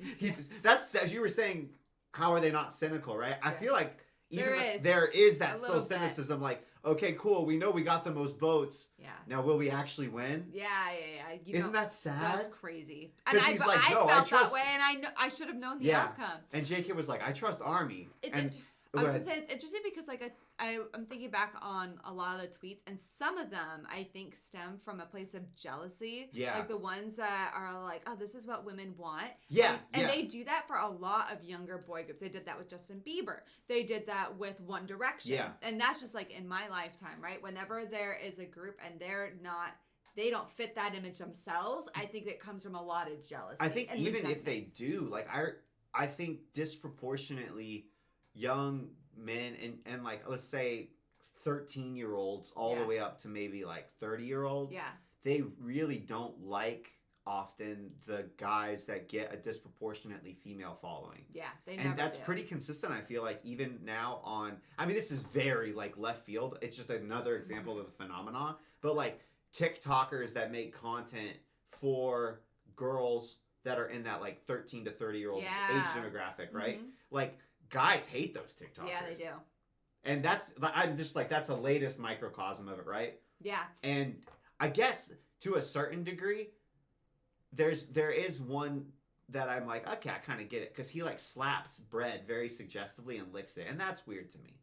that's, as you were saying, how are they not cynical, right? I feel like there is that still cynicism, like, okay, cool, we know we got the most votes. Yeah. Now, will we actually win? Yeah. Isn't that sad? That's crazy. And I felt that way, and I should have known the outcome. And JK was like, I trust Army. I was going to say, it's interesting because like I'm thinking back on a lot of the tweets, and some of them I think stem from a place of jealousy. Yeah. Like the ones that are like, oh, this is what women want. Yeah. And they do that for a lot of younger boy groups. They did that with Justin Bieber. They did that with One Direction. Yeah. And that's just like in my lifetime, right? Whenever there is a group and they don't fit that image themselves, I think it comes from a lot of jealousy. I think even if they do, like I think disproportionately young men and like, let's say 13-year-olds all the way up to maybe like 30-year-olds, they really don't like often the guys that get a disproportionately female following. Yeah, and that's pretty consistent, I feel like, even now on, I mean, this is very like left field. It's just another example of the phenomenon. But like TikTokers that make content for girls that are in that like 13 to 30-year-old age demographic, right? Like, guys hate those TikTokers. Yeah, they do. And I'm just like, that's the latest microcosm of it, right? Yeah. And I guess to a certain degree, there is one that I'm like, okay, I kind of get it, because he like slaps bread very suggestively and licks it, and that's weird to me.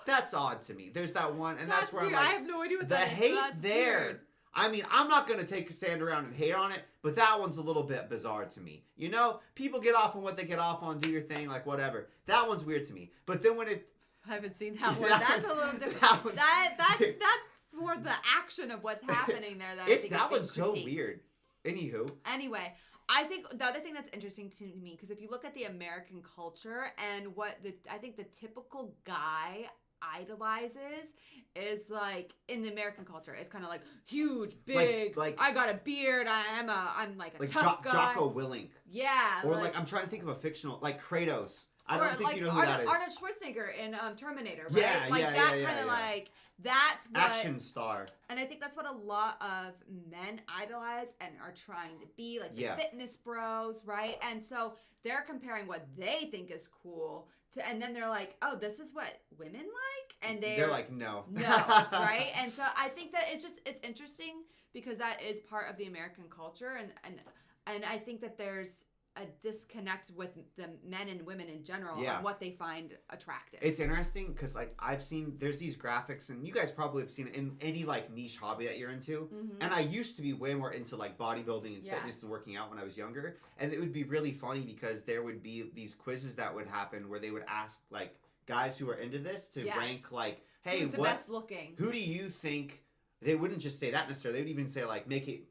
That's odd to me. There's that one, and that's where weird. I'm like, I have no idea what the that is. hate That's there. Weird. I mean, I'm not going to stand around and hate on it, but that one's a little bit bizarre to me. You know, people get off on what they get off on, do your thing, like whatever. That one's weird to me. But then when it... I haven't seen that one. That's a little different. That's more the action of what's happening there that I think that one's so critiqued. Weird. Anywho. Anyway, I think the other thing that's interesting to me, because if you look at the American culture and what I think the typical guy idolizes is like in the American culture is kind of like huge, big, like I got a beard, I'm like a tough guy. Jocko Willink. Yeah. Or like I'm trying to think of a fictional, like Kratos. I don't think like you know who that is. Arnold Schwarzenegger in Terminator, right? Yeah, like that kind of like that's what action star. And I think that's what a lot of men idolize and are trying to be, like the fitness bros, right? And so they're comparing what they think is cool to, and then they're like, oh, this is what women like? And they're like, no. No, right? And so I think that it's interesting because that is part of the American culture, and I think that there's a disconnect with the men and women in general on what they find attractive. It's interesting because like there's these graphics, and you guys probably have seen it in any like niche hobby that you're into. Mm-hmm. And I used to be way more into like bodybuilding and fitness and working out when I was younger. And it would be really funny because there would be these quizzes that would happen where they would ask like guys who are into this to rank like, hey, who's the best looking? Who do you think? They wouldn't just say that necessarily. They would even say like, make it.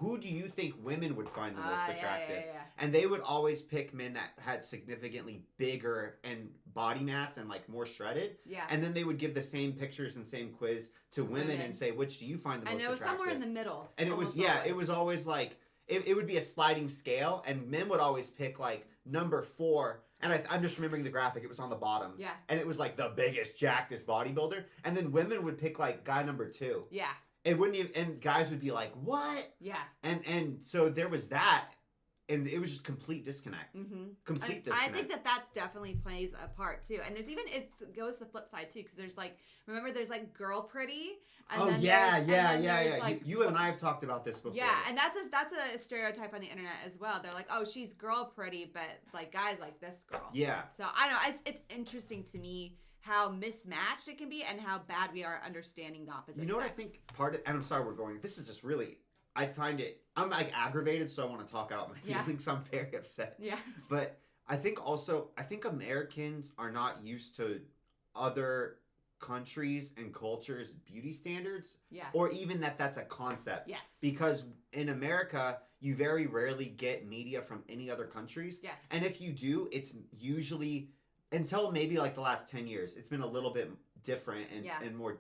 Who do you think women would find the most attractive? Yeah. And they would always pick men that had significantly bigger and body mass and like more shredded. Yeah. And then they would give the same pictures and same quiz to women and say, which do you find the most attractive? And it was somewhere in the middle. And it was always like, it would be a sliding scale, and men would always pick like number 4. And I'm just remembering the graphic. It was on the bottom. Yeah. And it was like the biggest, jackedest bodybuilder. And then women would pick like guy number 2. Yeah. It wouldn't even, and guys would be like, "What?" Yeah. And so there was that, and it was just complete disconnect. Mm-hmm. Complete disconnect. I think that definitely plays a part too. And there's even it goes the flip side too, because there's like there's like girl pretty. And yeah. Like, you and I have talked about this before. Yeah, and that's a stereotype on the internet as well. They're like, "Oh, she's girl pretty," but like guys like this girl. Yeah. So I don't know. It's interesting to me how mismatched it can be and how bad we are at understanding the opposite sex. You know what I think and I'm sorry we're going, this is just really, I find it, I'm like aggravated, so I want to talk out my feelings. I'm very upset. Yeah. But I think Americans are not used to other countries and cultures beauty standards. Yes. Or even that's a concept. Yes. Because in America, you very rarely get media from any other countries. Yes. And if you do, it's usually, until maybe like the last 10 years, it's been a little bit different and more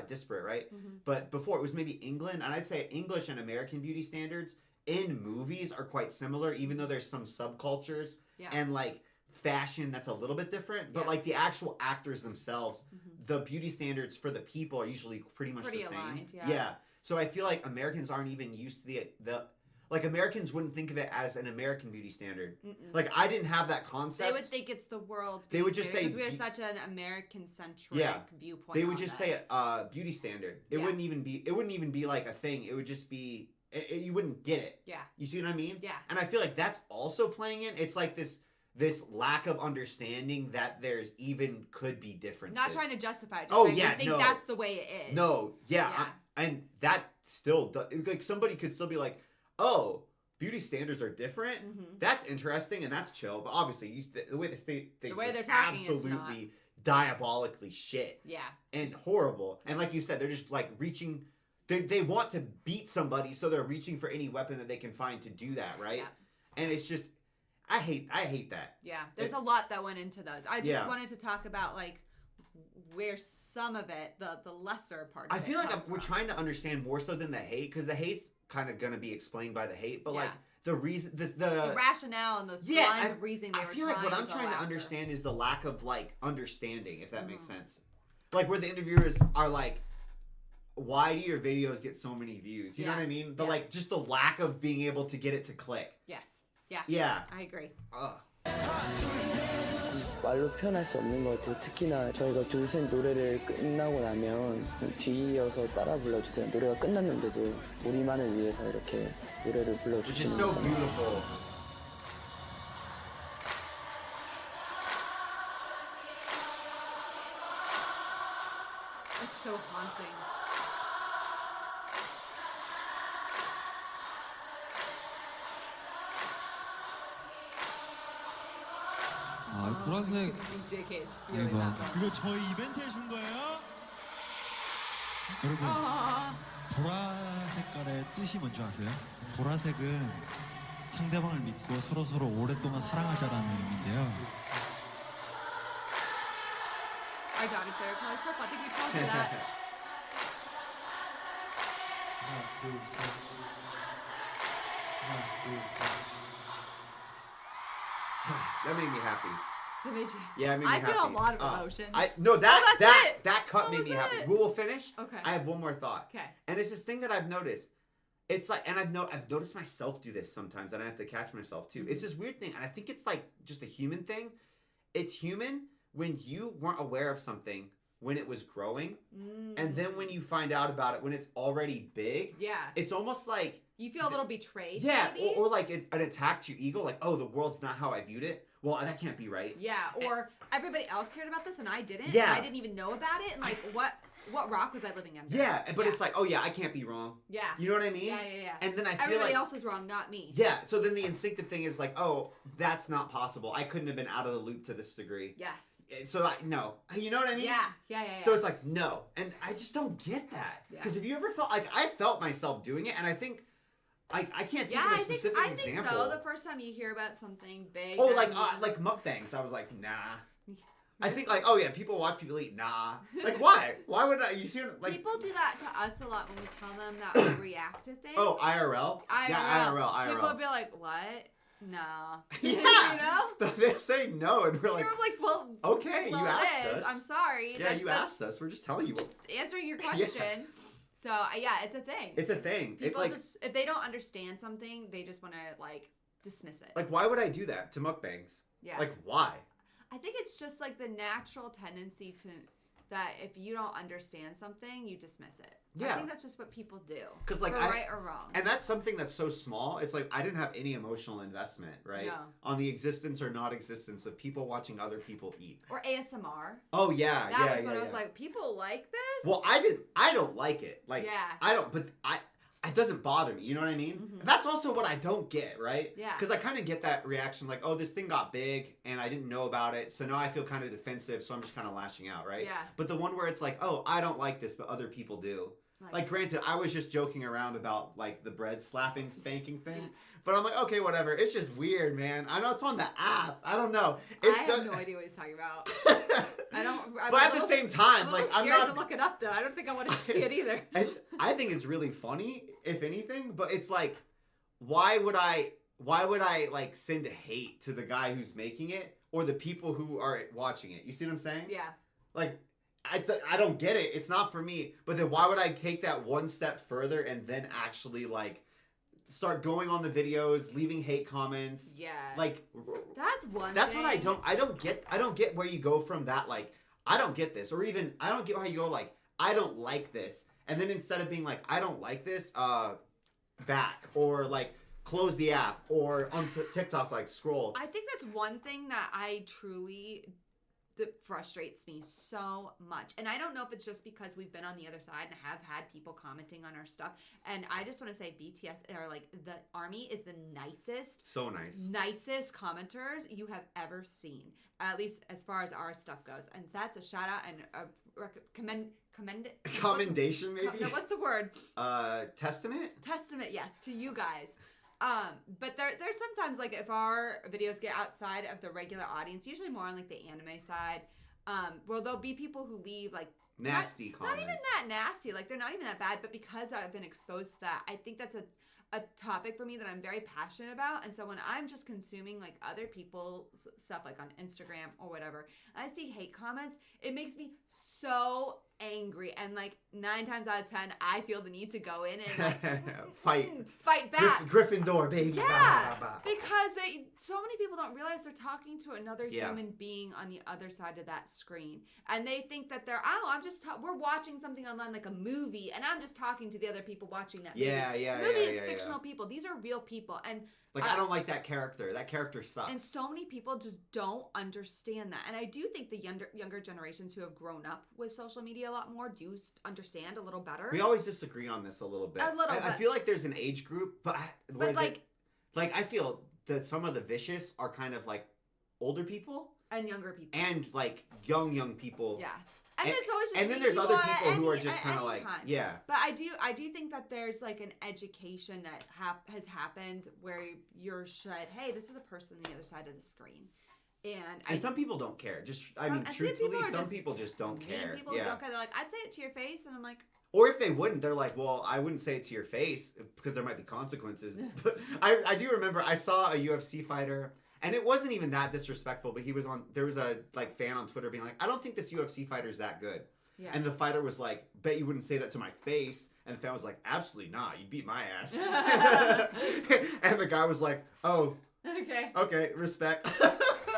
disparate, right? Mm-hmm. But before, it was maybe England, and I'd say English and American beauty standards in movies are quite similar, even though there's some subcultures and like fashion that's a little bit different. But like the actual actors themselves, the beauty standards for the people are usually pretty much the same. Aligned, So I feel like Americans aren't even used to the like Americans wouldn't think of it as an American beauty standard. Like I didn't have that concept. They would think it's the world's. They would just say because we have such an American-centric viewpoint. They would just say beauty standard. It wouldn't even be. It wouldn't even be like a thing. It would just be. You wouldn't get it. Yeah. You see what I mean? Yeah. And I feel like that's also playing in. It's like this lack of understanding that there's even could be differences. Not trying to justify it. Just I think that's the way it is. No. Yeah. And that still like somebody could still be like, oh, beauty standards are different. That's interesting and that's chill. But obviously, the way they state things, the way they're is talking, absolutely diabolically shit. Yeah. And horrible. And like you said, they're just like reaching. They want to beat somebody, so they're reaching for any weapon that they can find to do that, right? Yeah. And it's just, I hate that. Yeah, there's a lot that went into those. I just wanted to talk about like where some of it, the lesser part. I feel like we're trying to understand more so than the hate, because the hate's kind of gonna be explained by the hate, but like the reason, the rationale and the lines of reasoning. I feel like what I'm trying to understand is the lack of like understanding, if that makes sense. Like where the interviewers are like, why do your videos get so many views? You know what I mean? But like just the lack of being able to get it to click. Yes. Yeah. Yeah. I agree. 말로 표현할 수 없는 것 같아요. 특히나 저희가 둘셋 노래를 끝나고 나면 뒤이어서 따라 불러주세요. 노래가 끝났는데도 우리만을 위해서 이렇게 노래를 불러주시는 거잖아요. It's so haunting. 보라색. 이거 저희 이벤트에 준 거예요? 여러분, 보라 색깔의 뜻이 뭔지 아세요? 보라색은 상대방을 믿고 서로 오랫동안 사랑하자라는 의미인데요. I got it there. I think we told you that. 하나, 둘, 셋. 하나, 둘, 셋. That made me happy. That made you. Yeah, it made me happy. I feel a lot of emotions. That cut made me happy. We will finish. Okay. I have one more thought. Okay. And it's this thing that I've noticed. It's like, and I've noticed myself do this sometimes, and I have to catch myself too. It's this weird thing, and I think it's like just a human thing. It's human when you weren't aware of something when it was growing, and then when you find out about it when it's already big. Yeah. It's almost like you feel a little betrayed. Yeah, or like an attack to your ego, like, oh, the world's not how I viewed it. Well, that can't be right. Yeah, or everybody else cared about this and I didn't. Yeah. And I didn't even know about it. And like, what rock was I living under? Yeah, but it's like, oh yeah, I can't be wrong. Yeah. You know what I mean? Yeah. And then I feel everybody like else is wrong, not me. Yeah. So then the instinctive thing is like, oh, that's not possible. I couldn't have been out of the loop to this degree. Yes. So no, you know what I mean? Yeah. So it's like no, and I just don't get that. Because if you ever felt like I felt myself doing it, and I think. I can't think of a specific example. I think so. The first time you hear about something big. Oh, like mukbangs. I was like, nah. I think like, oh yeah, people watch people eat. Nah. Like why? Why would I? You see, like people do that to us a lot when we tell them that we react to things. Oh, IRL. Yeah, IRL. People would be like, what? Nah. Yeah. You know? They say no, and we're like, well, okay, well, you asked us. I'm sorry. Yeah, you asked us. We're just telling you. Just answering your question. So yeah, it's a thing. It's a thing. People just, if they don't understand something, they just want to like dismiss it. Like, why would I do that to mukbangs? Yeah. Like, why? I think it's just like the natural tendency that if you don't understand something, you dismiss it. Yeah. I think that's just what people do. Because like, right or wrong. And that's something that's so small. It's like I didn't have any emotional investment, right? No. On the existence or not existence of people watching other people eat. Or ASMR. Oh yeah, that was when I was like, people like this? Well, I don't like it. Like, yeah. I don't. But it doesn't bother me. You know what I mean? That's also what I don't get, right? Yeah. Because I kind of get that reaction like, oh, this thing got big and I didn't know about it, so now I feel kind of defensive, so I'm just kind of lashing out, right? Yeah. But the one where it's like, oh, I don't like this, but other people do. Like, granted, I was just joking around about like the bread slapping, spanking thing, but I'm like, okay, whatever. It's just weird, man. I know it's on the app. I don't know. I have no idea what he's talking about. I don't. But at the same time, like, I'm scared not to look it up though. I don't think I want to see it either. I think it's really funny, if anything. But it's like, why would I like send hate to the guy who's making it or the people who are watching it? You see what I'm saying? Yeah. Like, I don't get it. It's not for me. But then why would I take that one step further and then actually like start going on the videos, leaving hate comments? Yeah. Like, that's one. That's what I don't get where you go from that, like, I don't get this, or even I don't get how you go like, I don't like this, and then instead of being like, I don't like this, back, or like close the app, or on TikTok like scroll. I think that's one thing that that frustrates me so much. And I don't know if it's just because we've been on the other side and have had people commenting on our stuff. And I just want to say BTS are like, the ARMY is the nicest. So nice. Nicest commenters you have ever seen. At least as far as our stuff goes. And that's a shout out and a commendation maybe? No, what's the word? Testament? Testament, yes, to you guys. But there's sometimes like if our videos get outside of the regular audience, usually more on like the anime side, where there'll be people who leave like nasty comments. Not even that nasty, like they're not even that bad, but because I've been exposed to that, I think that's a topic for me that I'm very passionate about. And so when I'm just consuming like other people's stuff like on Instagram or whatever, and I see hate comments, it makes me so angry. And like 9 times out of 10, I feel the need to go in and like, fight back. Gryffindor, baby. Yeah, because so many people don't realize they're talking to another human being on the other side of that screen, and they think that we're watching something online like a movie, and I'm just talking to the other people watching that movie. Movies, fictional people. These are real people, and like I don't like that character. That character sucks. And so many people just don't understand that. And I do think the younger generations who have grown up with social media a lot more do understand a little better. We always disagree on this a little bit. I feel like there's an age group, but I feel that some of the vicious are kind of like older people and younger people and like young people. Yeah. And it's always just then there's other people who are just kind of like, yeah. But I do think that there's like an education that has happened where you're said, hey, this is a person on the other side of the screen. And some people don't care. Truthfully, some people just don't care. People don't care. They're like, I'd say it to your face, and I'm like. Or if they wouldn't, they're like, well, I wouldn't say it to your face because there might be consequences. But I do remember I saw a UFC fighter. And it wasn't even that disrespectful, but there was a like fan on Twitter being like, I don't think this UFC fighter's that good. Yeah. And the fighter was like, bet you wouldn't say that to my face. And the fan was like, absolutely not. You beat my ass. And the guy was like, oh, okay, respect.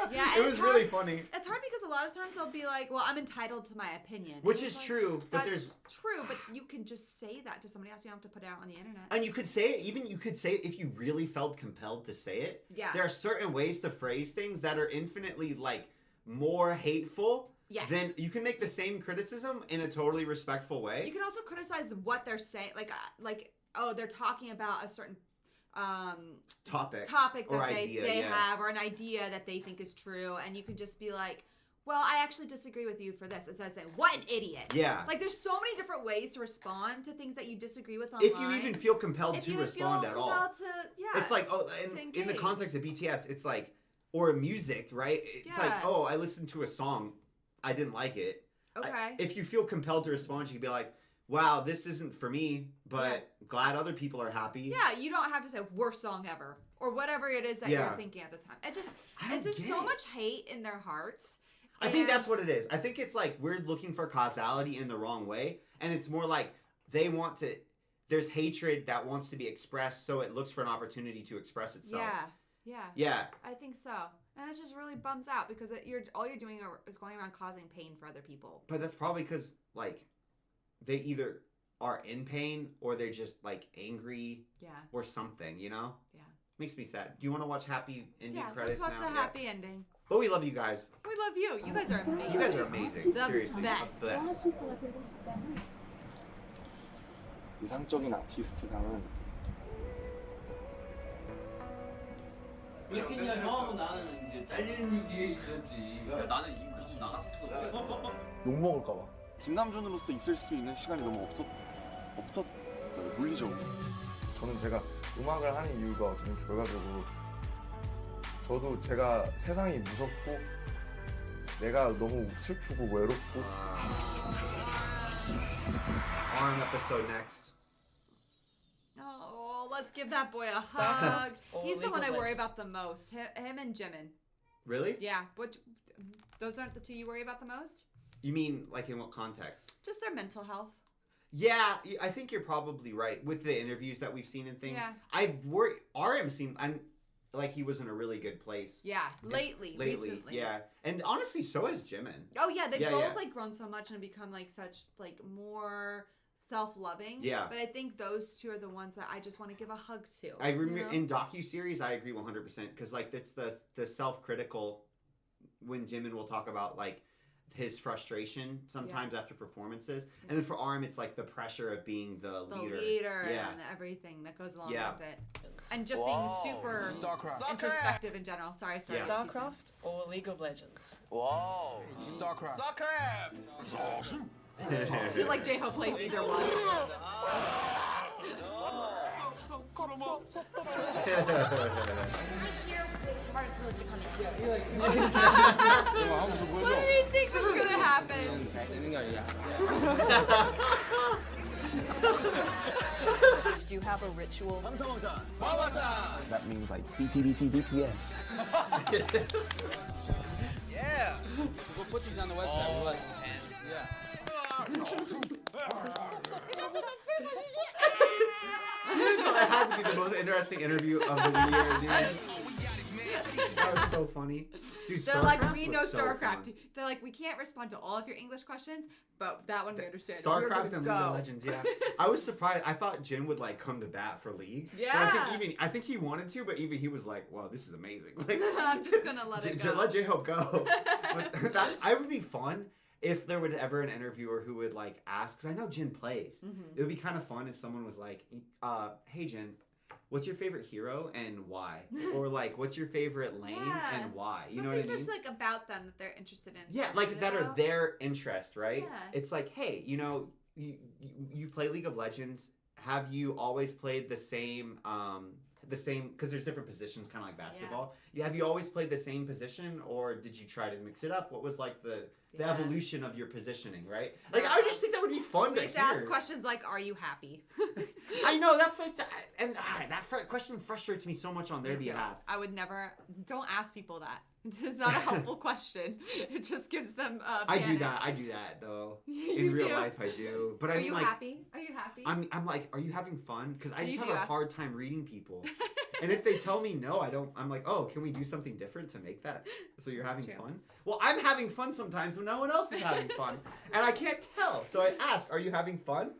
Yeah, it was really funny. It's hard because a lot of times they'll be like, well, I'm entitled to my opinion. Which is true. But that's true, but you can just say that to somebody else. You don't have to put it out on the internet. And you could say it, you could say it if you really felt compelled to say it. Yeah. There are certain ways to phrase things that are infinitely, like, more hateful. Yes. Then you can make the same criticism in a totally respectful way. You can also criticize what they're saying. Like oh, they're talking about a certain topic that they have, or an idea that they think is true, and you can just be like, well, I actually disagree with you for this, instead of saying, what an idiot. Yeah. Like, there's so many different ways to respond to things that you disagree with online. If you even feel compelled to respond at all. It's like, in the context of BTS, it's like, or music, right? It's like, oh, I listened to a song, I didn't like it. Okay. If you feel compelled to respond, you can be like, wow, this isn't for me, but glad other people are happy. Yeah, you don't have to say worst song ever or whatever it is that you're thinking at the time. It's just so much hate in their hearts. I think that's what it is. I think it's like we're looking for causality in the wrong way, and it's more like there's hatred that wants to be expressed, so it looks for an opportunity to express itself. Yeah. I think so. And it just really bums out because all you're doing is going around causing pain for other people. But that's probably because, like, they either are in pain or they're just like angry or something, you know? Yeah. Makes me sad. Do you want to watch happy ending credits now? Let's watch a happy ending. But we love you guys. We love you. You guys are amazing. You guys are amazing. That's Seriously. best. Best. 이상적인 아티스트상은 웃기냐 형하고 나는 이제 잘리는 뒤에 있었지. 나는 이미 그래서 나갔었어. 욕 먹을까봐. 김남준으로서 있을 수 있는 시간이 너무 없었어요. 물리적으로. 저는 제가 음악을 하는 이유가 어쨌든 결과적으로 저도 제가 세상이 무섭고 내가 너무 슬프고 외롭고. Arm episode next. Oh, let's give that boy a hug. He's the one I worry about the most. Him and Jimin. Really? Yeah. Those aren't the two you worry about the most? You mean like in what context? Just their mental health. Yeah, I think you're probably right with the interviews that we've seen and things. Yeah. I've worried. RM seemed like he was in a really good place. Yeah, lately, recently. Yeah, and honestly, so has Jimin. Oh yeah, they've both like grown so much and become like such like more self-loving. Yeah. But I think those two are the ones that I just want to give a hug to. I remember in docuseries, I agree 100% because like it's the self-critical when Jimin will talk about like his frustration sometimes after performances, and then for RM it's like the pressure of being the leader and everything that goes along with it, and just being super introspective in general. Sorry, StarCraft or League of Legends? Whoa. StarCraft. I feel like J-Hope plays either one. What do you think was gonna happen? Do you have a ritual? That means like BTS. Yeah. We'll put these on the website. We'll like, That had to be the most interesting interview of the year, dude. That was so funny. Dude, They're like, we know StarCraft. They're like, we can't respond to all of your English questions, but that one we understand. StarCraft and League of Legends, yeah. I was surprised. I thought Jin would like come to bat for League. Yeah. But I think he wanted to, but even he was like, "Wow, this is amazing." Like, I'm just gonna let it go. Let J-Hope go. But I would be fun if there would ever an interviewer who would like ask, because I know Jin plays. It would be kind of fun if someone was like, "Hey Jin, what's your favorite hero and why?" Or like, "What's your favorite lane and why?" You know what I mean? Just like about them that they're interested in. Yeah, like that are their interest, right? Yeah. It's like, hey, you know, you play League of Legends. Have you always played the same because there's different positions, kind of like basketball. Yeah. Have you always played the same position, or did you try to mix it up? What was like the evolution of your positioning, right? Like, I just think that would be fun to hear. Ask questions like, "Are you happy?" I know that question frustrates me so much on their behalf. I would never. Don't ask people that. It's not a helpful question. It just gives them. I do that though. In real life, I do. But I mean, like, happy? Are you happy? I'm like, are you having fun? Because I just have a hard time reading people. And if they tell me no, I don't. I'm like, oh, can we do something different to make that so you're having fun? Well, I'm having fun sometimes when no one else is having fun, and I can't tell. So I ask, are you having fun?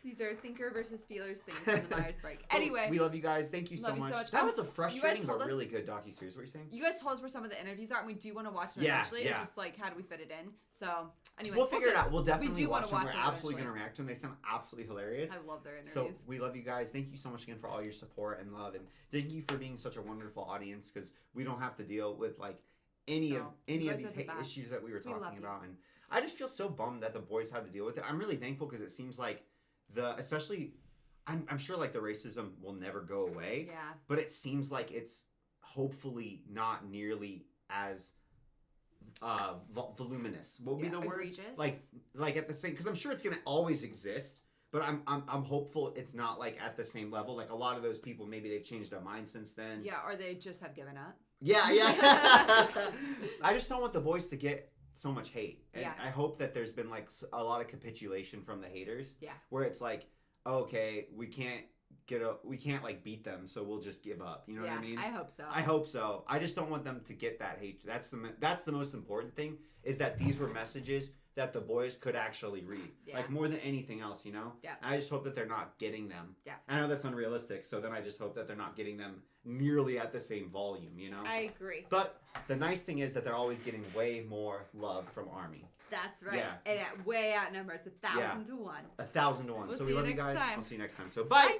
These are thinker versus feelers things in the Myers-Briggs. Anyway, we love you guys. Thank you so much. That was a frustrating but really good docuseries. What are you saying? You guys told us where some of the interviews are, and we do want to watch them eventually. It's just like, how do we fit it in? So anyway, we'll figure it out. We'll definitely watch them. We're absolutely going to react to them. They sound absolutely hilarious. I love their interviews. So we love you guys. Thank you so much again for all your support and love, and thank you for being such a wonderful audience, because we don't have to deal with like any of these issues that we were talking about, and I just feel so bummed that the boys had to deal with it. I'm really thankful because it seems like especially I'm sure like the racism will never go away. Yeah. But it seems like it's hopefully not nearly as voluminous. What would be the word? Egregious. Like at the same, because I'm sure it's gonna always exist. But I'm hopeful it's not like at the same level. Like a lot of those people, maybe they've changed their mind since then. Yeah, or they just have given up. Yeah. I just don't want the boys to get so much hate. And I hope that there's been like a lot of capitulation from the haters. Yeah. Where it's like, okay, we can't like beat them, so we'll just give up. You know what I mean? I hope so. I hope so. I just don't want them to get that hate. That's the most important thing, is that these were messages that the boys could actually read. Yeah. Like more than anything else, you know? Yeah. And I just hope that they're not getting them. Yeah. I know that's unrealistic, so then I just hope that they're not getting them nearly at the same volume, you know? I agree. But the nice thing is that they're always getting way more love from Army. That's right. Yeah. And it way outnumbers 1,000 to 1. 1,000 to 1. We'll so see we you love you next guys. time. I'll see you next time. So bye.